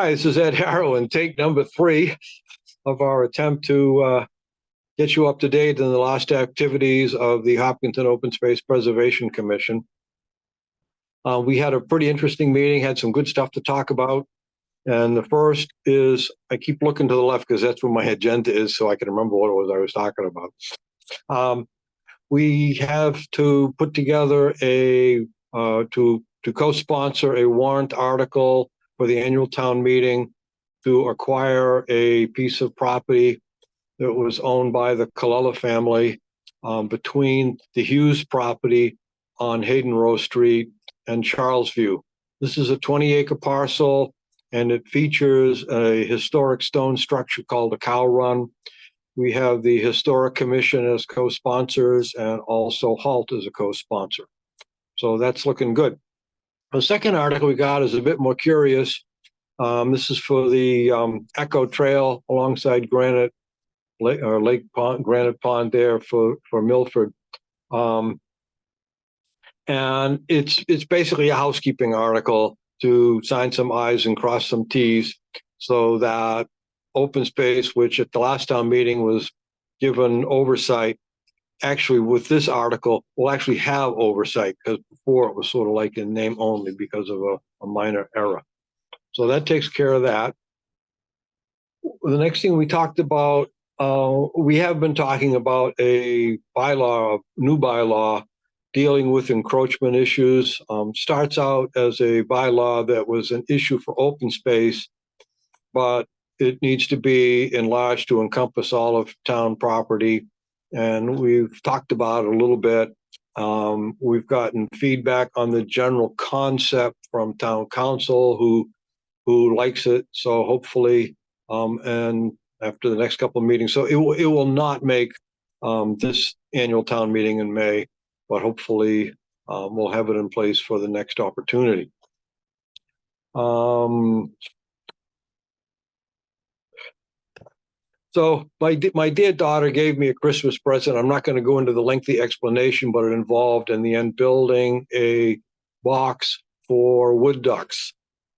Hi, this is Ed Harrow, and take number 3 of our attempt to get you up to date in the last activities of the Hopkinton Open Space Preservation Commission. We had a pretty interesting meeting, had some good stuff to talk about. And the first is, I keep looking to the left because that's where my agenda is, so I can remember what it was I was talking about. We have to put together to co-sponsor a warrant article for the annual town meeting to acquire a piece of property that was owned by the Colella family between the Hughes property on Hayden Row Street and Charlesview. This is a 20-acre parcel, and it features a historic stone structure called the Cow Run. We have the Historic Commission as co-sponsors and also HALT as a co-sponsor. So that's looking good. The second article we got is a bit more curious. This is for the Echo Trail alongside Granite Pond there for Milford. And it's basically a housekeeping article to sign some I's and cross some T's so that open space, which at the last town meeting was given oversight, actually with this article will actually have oversight, because before it was sort of like in name only because of a minor error. So that takes care of that. The next thing we talked about, we have been talking about a new bylaw dealing with encroachment issues. Starts out as a bylaw that was an issue for open space, but it needs to be enlarged to encompass all of town property. And we've talked about it a little bit. We've gotten feedback on the general concept from town council who likes it. So hopefully, and after the next couple of meetings, so it will not make this annual town meeting in May, but hopefully we'll have it in place for the next opportunity. So my dear daughter gave me a Christmas present. I'm not going to go into the lengthy explanation, but it involved in the end building a box for wood ducks,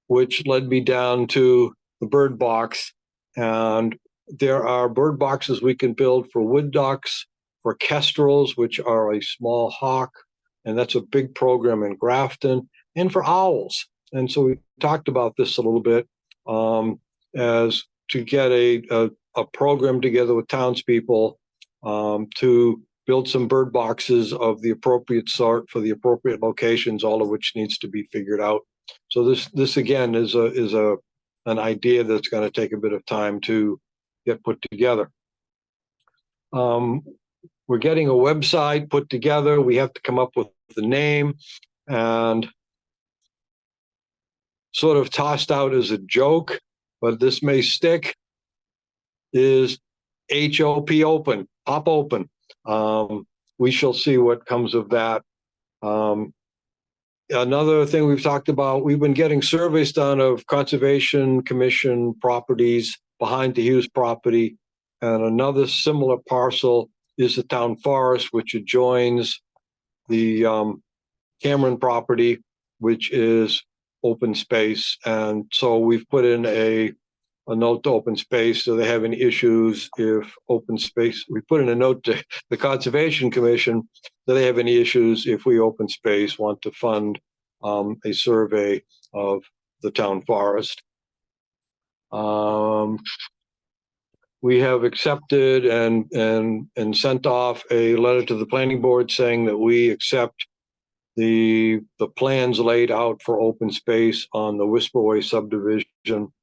which led me down to the bird box. And there are bird boxes we can build for wood ducks, for kestrels, which are a small hawk, and that's a big program in Grafton, and for owls. And so we talked about this a little bit as to get a program together with townspeople to build some bird boxes of the appropriate sort for the appropriate locations, all of which needs to be figured out. So this again is an idea that's going to take a bit of time to get put together. We're getting a website put together. We have to come up with the name, and sort of tossed out as a joke, but this may stick, is HOP Open, Hop Open. We shall see what comes of that. Another thing we've talked about, we've been getting surveys done of Conservation Commission properties behind the Hughes property. And another similar parcel is the town forest, which adjoins the Cameron property, which is open space. And so we've put in a note to open space. So they have any issues if open space, we put in a note to the Conservation Commission that they have any issues if we open space want to fund a survey of the town forest. We have accepted and sent off a letter to the planning board saying that we accept the plans laid out for open space on the Whisperway subdivision.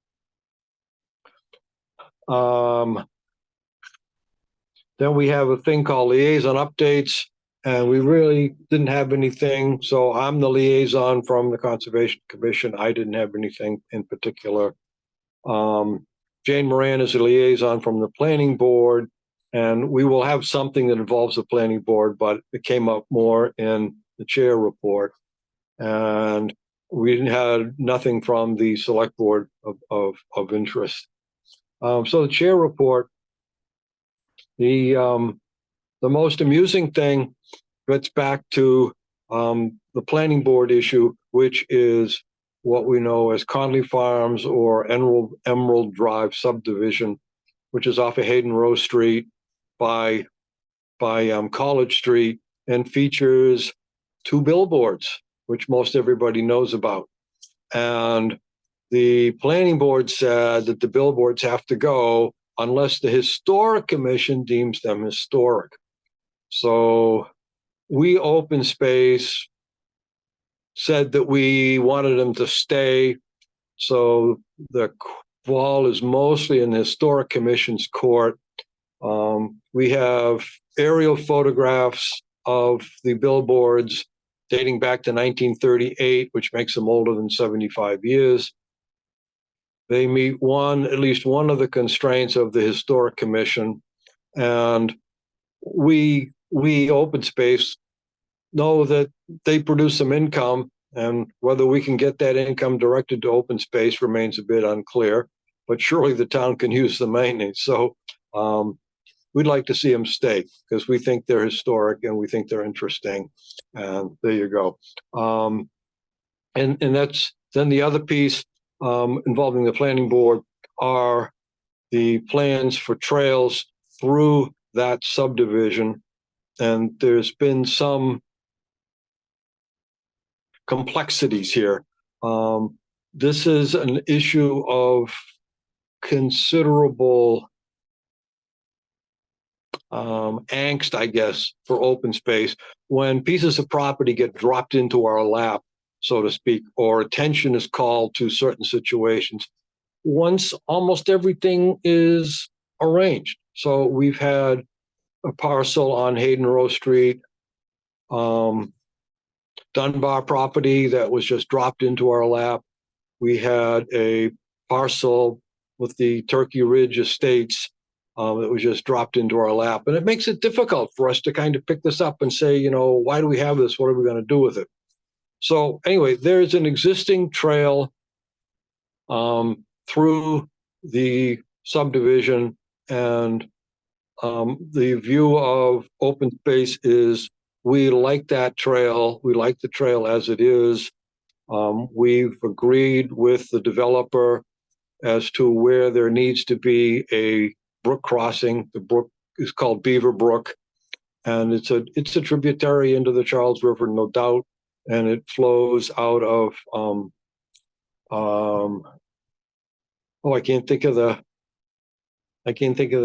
Then we have a thing called liaison updates, and we really didn't have anything. So I'm the liaison from the Conservation Commission. I didn't have anything in particular. Jane Moran is a liaison from the planning board, and we will have something that involves the planning board, but it came up more in the chair report. And we didn't have nothing from the select board of interest. So the chair report, the most amusing thing gets back to the planning board issue, which is what we know as Conley Farms or Emerald Drive subdivision, which is off of Hayden Row Street by College Street, and features 2 billboards, which most everybody knows about. And the planning board said that the billboards have to go unless the Historic Commission deems them historic. So we, Open Space, said that we wanted them to stay. So the ball is mostly in the Historic Commission's court. We have aerial photographs of the billboards dating back to 1938, which makes them older than 75 years. They meet at least one of the constraints of the Historic Commission. And we Open Space know that they produce some income, and whether we can get that income directed to Open Space remains a bit unclear, but surely the town can use the maintenance. So we'd like to see them stay because we think they're historic and we think they're interesting. And there you go. And that's then the other piece involving the planning board are the plans for trails through that subdivision. And there's been some complexities here. This is an issue of considerable angst, I guess, for Open Space when pieces of property get dropped into our lap, so to speak, or attention is called to certain situations. Once almost everything is arranged. So we've had a parcel on Hayden Row Street, Dunbar property that was just dropped into our lap. We had a parcel with the Turkey Ridge Estates that was just dropped into our lap. And it makes it difficult for us to kind of pick this up and say, why do we have this? What are we going to do with it? So anyway, there's an existing trail through the subdivision, and the view of Open Space is we like that trail. We like the trail as it is. We've agreed with the developer as to where there needs to be a brook crossing. The brook is called Beaver Brook, and it's a tributary into the Charles River, no doubt, and it flows out of I can't think of the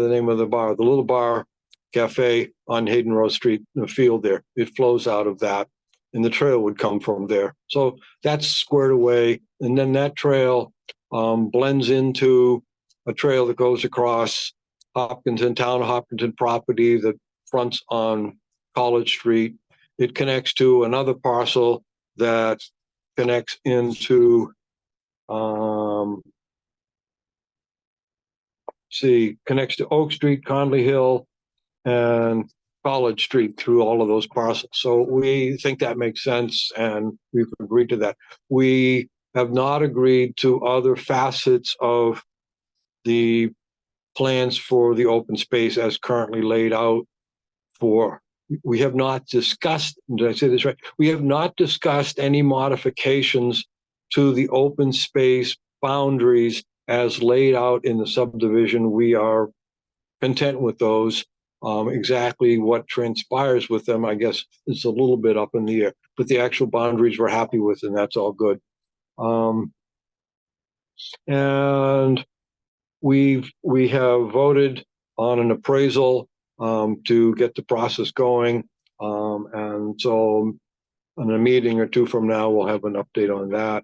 name of the bar. The Little Bar Cafe on Hayden Row Street, in the field there. It flows out of that, and the trail would come from there. So that's squared away, and then that trail blends into a trail that goes across Hopkinton, town of Hopkinton property that fronts on College Street. It connects to another parcel that connects into connects to Oak Street, Conley Hill, and College Street through all of those parcels. So we think that makes sense, and we've agreed to that. We have not agreed to other facets of the plans for the Open Space as currently laid out. We have not discussed, did I say this right? We have not discussed any modifications to the Open Space boundaries as laid out in the subdivision. We are content with those. Exactly what transpires with them, I guess, is a little bit up in the air, but the actual boundaries we're happy with, and that's all good. And we have voted on an appraisal to get the process going. And so in a meeting or two from now, we'll have an update on that.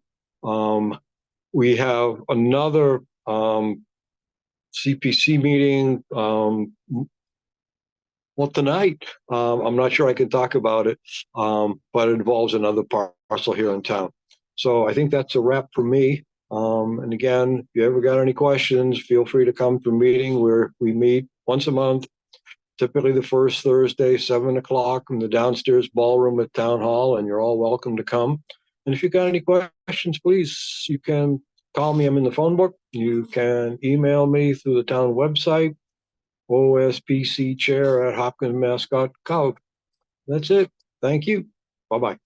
We have another CPC meeting, tonight. I'm not sure I can talk about it, but it involves another parcel here in town. So I think that's a wrap for me. And again, if you ever got any questions, feel free to come to a meeting where we meet once a month, typically the first Thursday, 7 o'clock in the downstairs ballroom at Town Hall, and you're all welcome to come. And if you've got any questions, please, you can call me. I'm in the phone book. You can email me through the town website, ospcchair@hopkinsmass.gov. That's it. Thank you. Bye-bye.